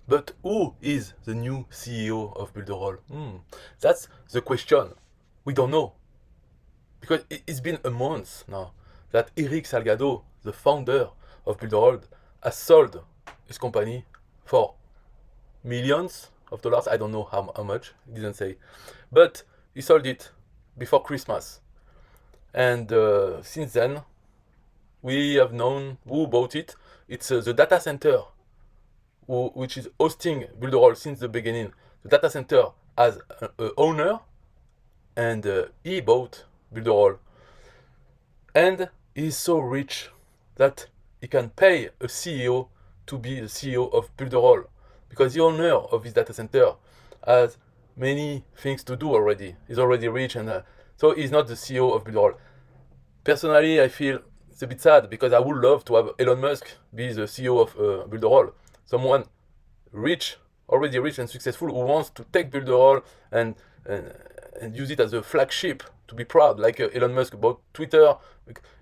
But who is the new CEO of Builderall? That's the question. We don't know. Because it's been a month now that Eric Salgado, the founder of Builderall, has sold his company for millions of dollars. I don't know how much, he didn't say. But he sold it before Christmas. And since then, we have known who bought it. It's the data center which is hosting Builderall since the beginning. The data center has an owner, and he bought Builderall. And he's so rich that he can pay a CEO to be the CEO of Builderall, because the owner of his data center has many things to do already. He's already rich, and so he's not the CEO of Builderall. Personally, I feel it's a bit sad because I would love to have Elon Musk be the CEO of Builderall. Someone rich, already rich and successful, who wants to take Builderall and, and, and use it as a flagship to be proud, like Elon Musk bought Twitter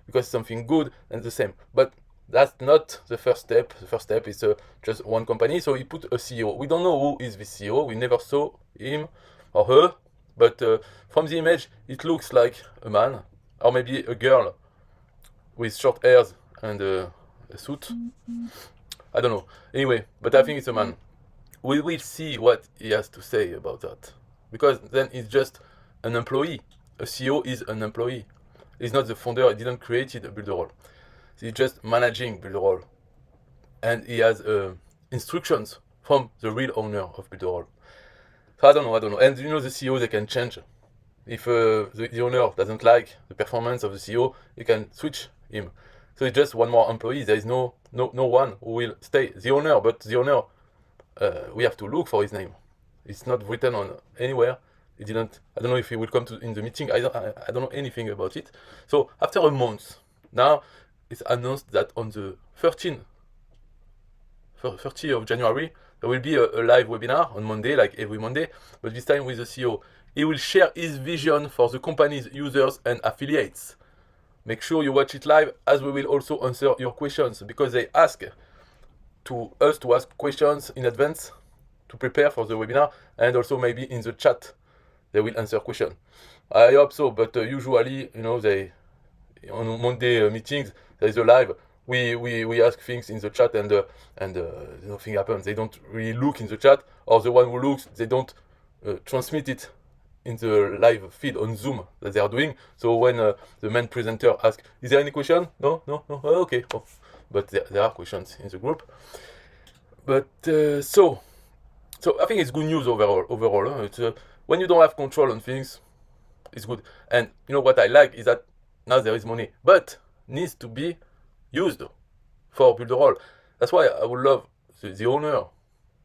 because it's something good and the same. But that's not the first step. The first step is just one company. So he put a CEO. We don't know who is the CEO. We never saw him or her. But from the image, it looks like a man or maybe a girl with short hairs and a suit. I don't know. Anyway, but I think it's a man. We will see what he has to say about that. Because then he's just an employee. A CEO is an employee. He's not the founder. He didn't create it, Builderall. He's just managing Builderall. And he has instructions from the real owner of Builderall. So I don't know. And the CEO, they can change. If the owner doesn't like the performance of the CEO, you can switch him. So it's just one more employee. There is no one who will stay. The owner, but the owner, we have to look for his name. It's not written on anywhere. He didn't. I don't know if he will come in the meeting. I don't know anything about it. So after a month, now it's announced that on the 30th of January, there will be a live webinar on Monday, like every Monday, but this time with the CEO. He will share his vision for the company's users and affiliates. Make sure you watch it live, as we will also answer your questions, because they ask us to ask questions in advance to prepare for the webinar, and also maybe in the chat they will answer questions. I hope so, but usually, they on Monday meetings there is a live. We ask things in the chat, and nothing happens. They don't really look in the chat, or the one who looks, they don't transmit it in the live feed on Zoom that they are doing. So when the main presenter asks, "Is there any question?" No. Oh, okay. Oh. But there are questions in the group. But so I think it's good news overall. It's when you don't have control on things, it's good. And what I like is that now there is money, but needs to be used for Builderall. That's why I would love the owner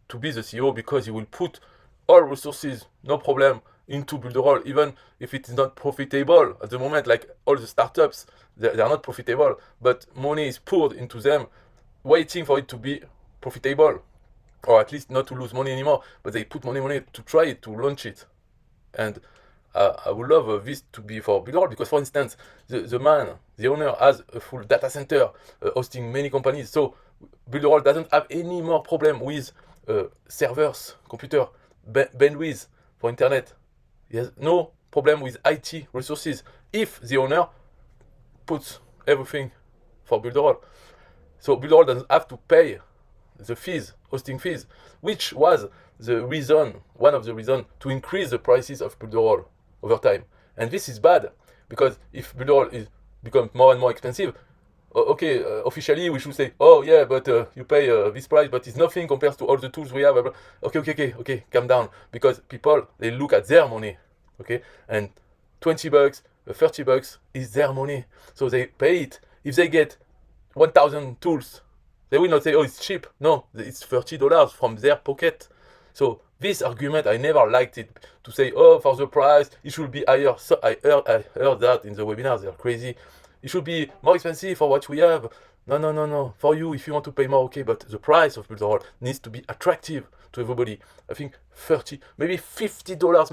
to be the CEO, because he will put all resources, no problem, into Builderall, even if it is not profitable at the moment. Like all the startups, they are not profitable, but money is poured into them, waiting for it to be profitable, or at least not to lose money anymore. But they put money to try it, to launch it. And I would love this to be for Builderall, because, for instance, the owner, has a full data center hosting many companies. So Builderall doesn't have any more problem with servers, computer, bandwidth for internet. He has no problem with IT resources if the owner puts everything for Builderall. So Builderall doesn't have to pay the fees, hosting fees, which was one of the reasons to increase the prices of Builderall over time. And this is bad, because if Builderall becomes more and more expensive, okay, officially we should say, oh yeah, but you pay this price, but it's nothing compared to all the tools we have. Okay, calm down, because people, they look at their money, okay, and $20, $30 is their money, so they pay it. If they get 1,000 tools, they will not say, oh, it's cheap. No, it's $30 from their pocket. So this argument, I never liked it, to say, oh, for the price, it should be higher. So I heard that in the webinars. They're crazy. It should be more expensive for what we have. No. For you, if you want to pay more, okay, but the price of Builderall needs to be attractive to everybody. I think $30, maybe $50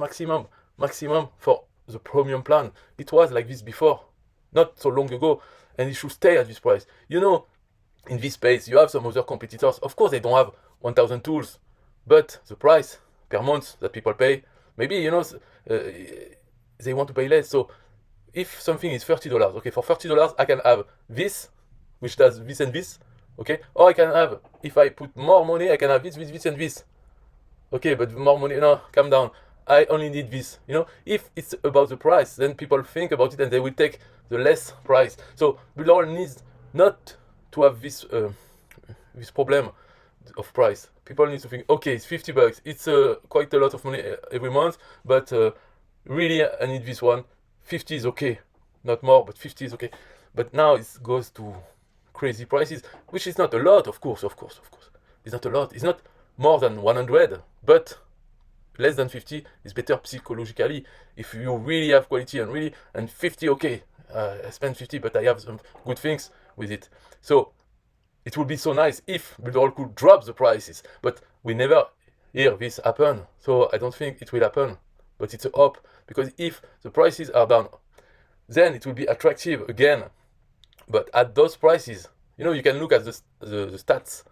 maximum for the premium plan. It was like this before, not so long ago, and it should stay at this price. In this space, you have some other competitors. Of course, they don't have 1,000 tools, but the price per month that people pay, maybe, they want to pay less. So if something is $30, okay, for $30 I can have this, which does this and this, okay, or I can have, if I put more money, I can have this, and this. Okay, but more money, no, calm down. I only need this. If it's about the price, then people think about it and they will take the less price. So Builderall needs not to have this problem of price. People need to think, okay, it's $50. It's quite a lot of money every month, but really I need this one. 50 is okay, not more, but 50 is okay. But now it goes to crazy prices, which is not a lot, of course. It's not a lot. It's not more than 100, but less than 50 is better psychologically. If you really have quality and 50, okay, I spend 50, but I have some good things with it. So it would be so nice if Builderall could drop the prices, but we never hear this happen. So I don't think it will happen, but it's a hope, because if the prices are down, then it will be attractive again. But at those prices, you can look at the stats.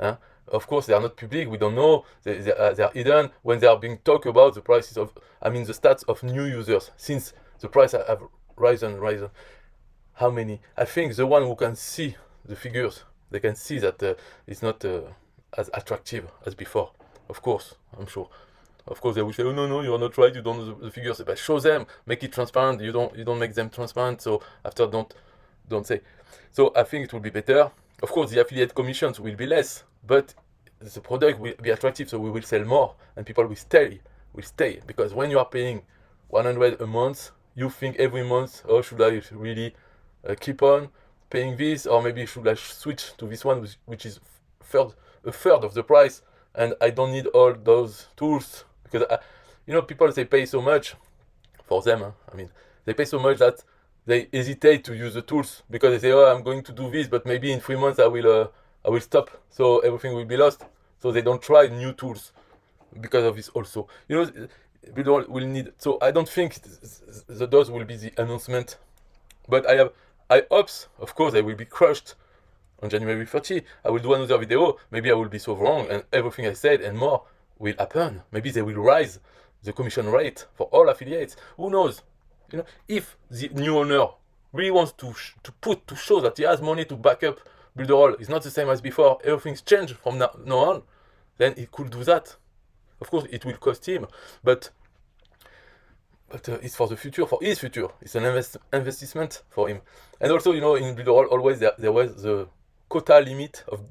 Huh? Of course, they are not public. We don't know. They are hidden when they are being talked about. The prices the stats of new users since the price have risen. How many? I think the one who can see the figures, they can see that it's not as attractive as before. Of course, I'm sure. Of course, they will say, "Oh no, you're not right. You don't know the figures." But show them, make it transparent. You don't make them transparent. So after, don't say. So I think it will be better. Of course, the affiliate commissions will be less, but the product will be attractive, so we will sell more, and people will stay. Because when you are paying 100 a month, you think every month, oh, should I really keep on paying this, or maybe should I switch to this one, which is a third of the price, and I don't need all those tools, because people, they pay so much for them. They pay so much that they hesitate to use the tools, because they say, oh, I'm going to do this, but maybe in 3 months I will stop, so everything will be lost. So they don't try new tools because of this also. Builderall will need. So I don't think those will be the announcement, but I hope, of course, I will be crushed on January 30. I will do another video. Maybe I will be so wrong, and everything I said and more will happen. Maybe they will rise the commission rate for all affiliates. Who knows? If the new owner really wants to show that he has money to back up Builderall, is not the same as before, everything's changed from now on, then he could do that. Of course, it will cost him, but it's for the future, for his future. It's an investment for him. And also, in Builderall, always there was the quota limit of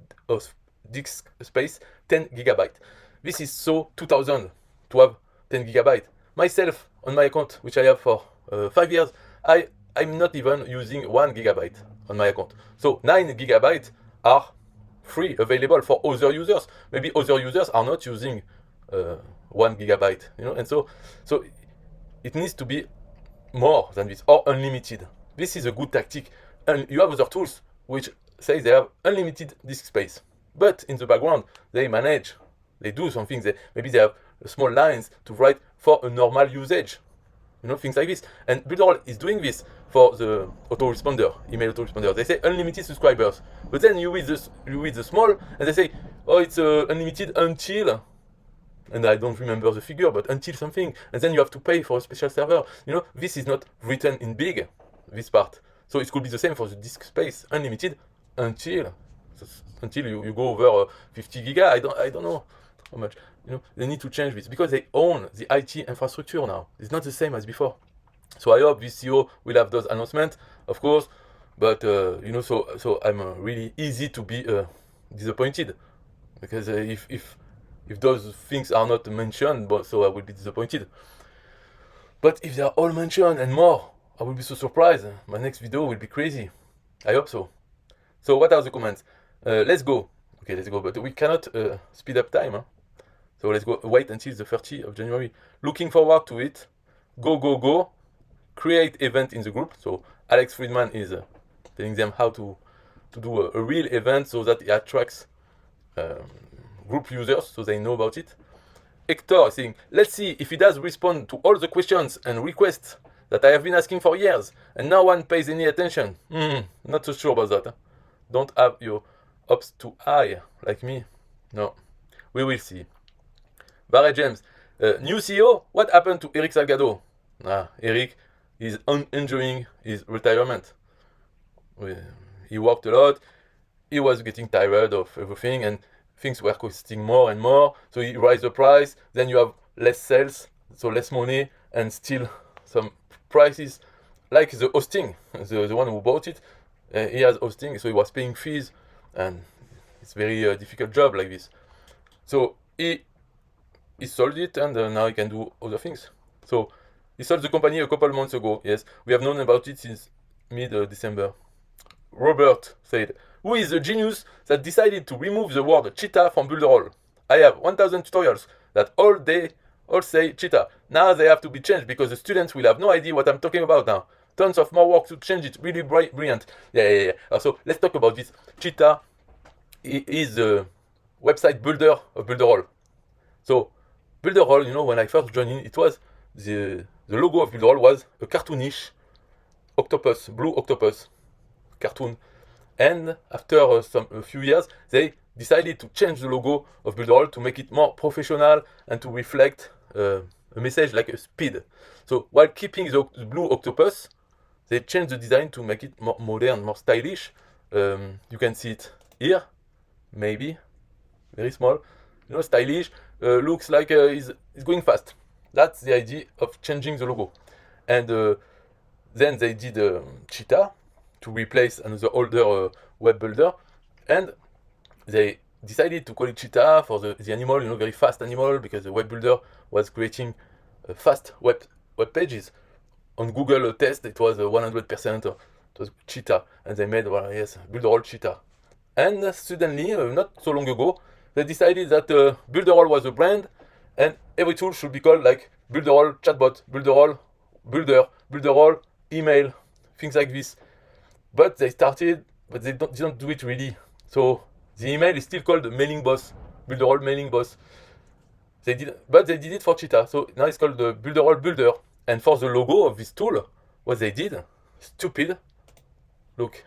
disk space, 10 gigabyte. This is so 2000 to have 10 gigabyte. Myself, on my account, which I have for 5 years, I'm not even using 1 gigabyte on my account. So 9 gigabytes are free, available for other users. Maybe other users are not using 1 gigabyte, and so it needs to be more than this, or unlimited. This is a good tactic. And you have other tools which say they have unlimited disk space, but in the background they do some things. Maybe they have small lines to write for a normal usage, things like this. And Builderall is doing this for the email autoresponder. They say unlimited subscribers, but then you read the small, and they say, oh, it's unlimited until, and I don't remember the figure, but until something, and then you have to pay for a special server. This is not written in big, this part. So it could be the same for the disk space, unlimited until you go over 50 giga. I don't know how much. They need to change this, because they own the IT infrastructure now. It's not the same as before. So I hope this CEO will have those announcements, of course, but so I'm really easy to be disappointed, because if those things are not mentioned, so I will be disappointed. But if they are all mentioned and more, I will be so surprised. My next video will be crazy. I hope so. So what are the comments? Let's go. Okay, let's go. But we cannot speed up time. Huh? So let's go. Wait until the 30th of January. Looking forward to it. Go. Create event in the group. So Alex Friedman is telling them how to do a real event, so that it attracts group users, so they know about it. Hector is saying, let's see if he does respond to all the questions and requests that I have been asking for years, and no one pays any attention. Not so sure about that. Huh? Don't have your hopes too high, like me. No, we will see. Barry James, new CEO. What happened to Eric Salgado? Eric is enjoying his retirement. He worked a lot. He was getting tired of everything, and things were costing more and more. So he raised the price. Then you have less sales, so less money, and still some prices, like the hosting. The one who bought it, he has hosting, so he was paying fees, and it's very difficult job like this. So he sold it, and now he can do other things. So he sold the company a couple months ago. Yes, we have known about it since mid-December. Robert said, "Who is the genius that decided to remove the word cheetah from Builderall? I have 1,000 tutorials that all say cheetah. Now they have to be changed because the students will have no idea what I'm talking about now. Tons of more work to change it. Really brilliant." Yeah. So let's talk about this. Cheetah is the website builder of Builderall. So Builderall, when I first joined in, it was the logo of Builderall was a cartoonish octopus, blue octopus cartoon. And after a few years, they decided to change the logo of Builderall to make it more professional and to reflect a message like a speed. So while keeping the blue octopus, they changed the design to make it more modern, more stylish. You can see it here, maybe, very small. Stylish, looks like it's going fast. That's the idea of changing the logo. And then they did cheetah to replace another older web builder, and they decided to call it cheetah for the animal, very fast animal, because the web builder was creating fast web pages. On Google test, it was 100%. It was cheetah, and they made Builderall cheetah. And suddenly, not so long ago, they decided that Builderall was a brand, and every tool should be called like Builderall chatbot, Builderall builder, Builderall email, things like this. But they started, but they didn't do it really. So the email is still called Mailing Boss, Builderall Mailing Boss. But they did it for cheetah. So now it's called the Builderall Builder. And for the logo of this tool, what they did, stupid. Look,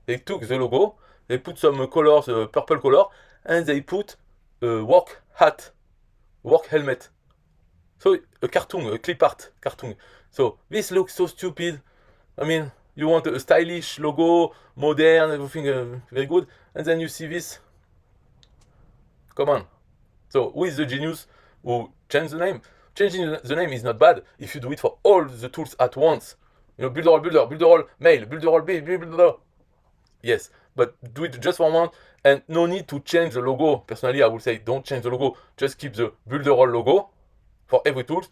they took the logo, they put some colors, purple color, and they put a work hat, work helmet. So a cartoon, a clip art cartoon. So this looks so stupid. I mean, you want a stylish logo, modern, everything very good, and then you see this. Come on. So who is the genius who changed the name? Changing the name is not bad if you do it for all the tools at once. Builderall builder, Builderall mail, Builderall Builderall. Yes, but do it just for one, and no need to change the logo. Personally, I would say don't change the logo. Just keep the Builderall logo for every tool,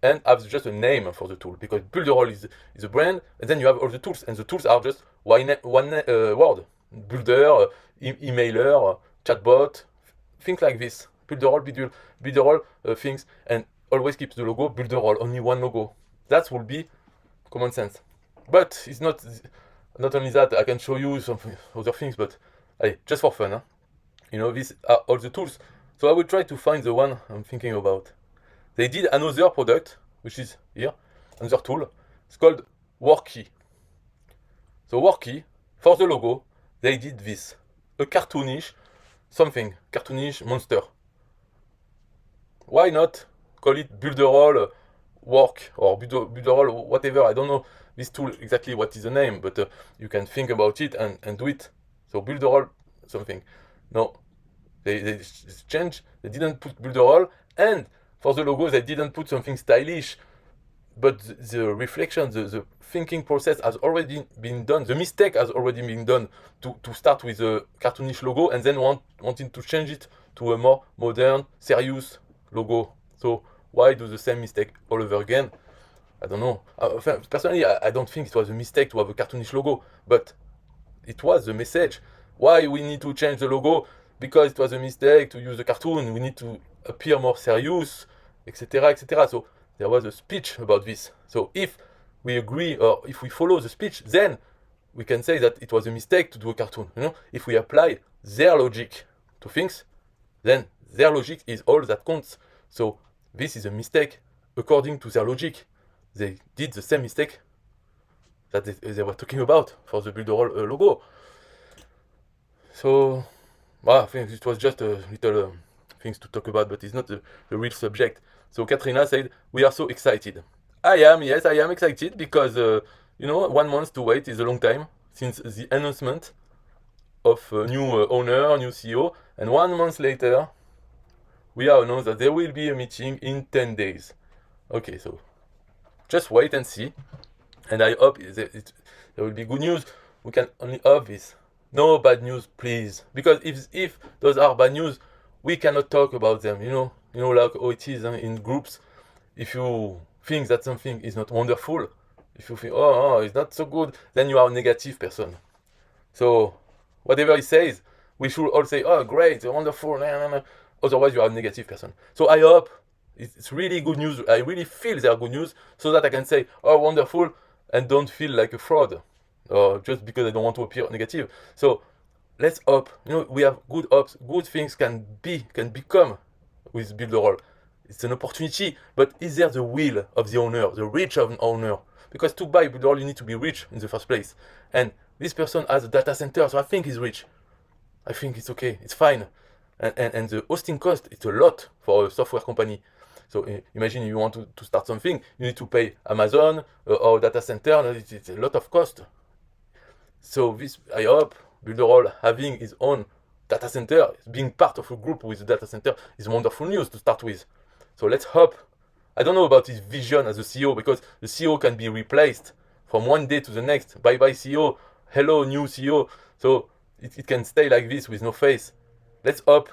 and have just a name for the tool, because Builderall is a brand, and then you have all the tools, and the tools are just one word. Builder, emailer, chatbot, things like this. Builderall things, and always keep the logo Builderall, only one logo. That will be common sense. But it's not only that. I can show you some other things, but just for fun. These are all the tools. So I will try to find the one I'm thinking about. They did another product, which is here, another tool. It's called Worky. So Worky, for the logo, they did this. A cartoonish monster. Why not call it Builderall Work or Builderall whatever? I don't know this tool exactly what is the name, but you can think about it and do it. So Builderall something. No, they changed. They didn't put Builderall, and for the logo they didn't put something stylish. But the reflection, the thinking process has already been done. The mistake has already been done to start with a cartoonish logo and then wanting to change it to a more modern, serious logo. So why do the same mistake all over again? I don't know. Personally, I don't think it was a mistake to have a cartoonish logo, but it was the message. Why we need to change the logo? Because it was a mistake to use a cartoon. We need to appear more serious, etc., etc. So there was a speech about this. So if we agree or if we follow the speech, then we can say that it was a mistake to do a cartoon. If we apply their logic to things, then their logic is all that counts. So this is a mistake according to their logic. They did the same mistake that they were talking about for the Builderall logo. So I think it was just a little things to talk about, but it's not the real subject. So Katrina said, "We are so excited." I am excited because 1 month to wait is a long time since the announcement of a new owner, new CEO, and 1 month later, we are announced that there will be a meeting in 10 days. Okay, so just wait and see, and I hope there will be good news. We can only hope this. No bad news, please, because if those are bad news, we cannot talk about them. Like how it is in groups. If you think that something is not wonderful, if you think, oh, it's not so good, then you are a negative person. So whatever he says, we should all say, oh, great, wonderful, nah, nah, nah. Otherwise you are a negative person. So I hope it's really good news. I really feel they are good news, so that I can say, oh, wonderful, and don't feel like a fraud, or just because I don't want to appear negative. So let's hope. We have good hopes. Good things can become with Builderall. It's an opportunity, but is there the will of the owner, the rich of an owner? Because to buy Builderall, you need to be rich in the first place. And this person has a data center, so I think he's rich. I think it's okay, it's fine. And the hosting cost, it's a lot for a software company. So imagine you want to start something, you need to pay Amazon or data center, it's a lot of cost. So this, I hope, Builderall having his own data center, being part of a group with a data center is wonderful news to start with. So let's hope. I don't know about his vision as a CEO, because the CEO can be replaced from one day to the next. Bye-bye CEO, hello new CEO. So it can stay like this with no face. Let's hope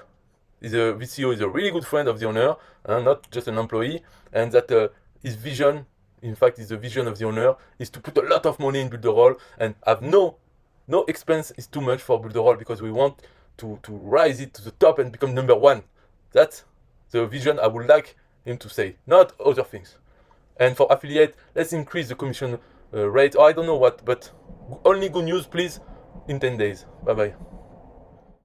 this CEO is a really good friend of the owner, not just an employee, and that his vision, in fact, is the vision of the owner, is to put a lot of money in Builderall and have no expense is too much for Builderall, because we want to rise it to the top and become number one. That's the vision I would like him to say, not other things. And for affiliate, let's increase the commission rate, or I don't know what, but only good news, please, in 10 days. Bye-bye.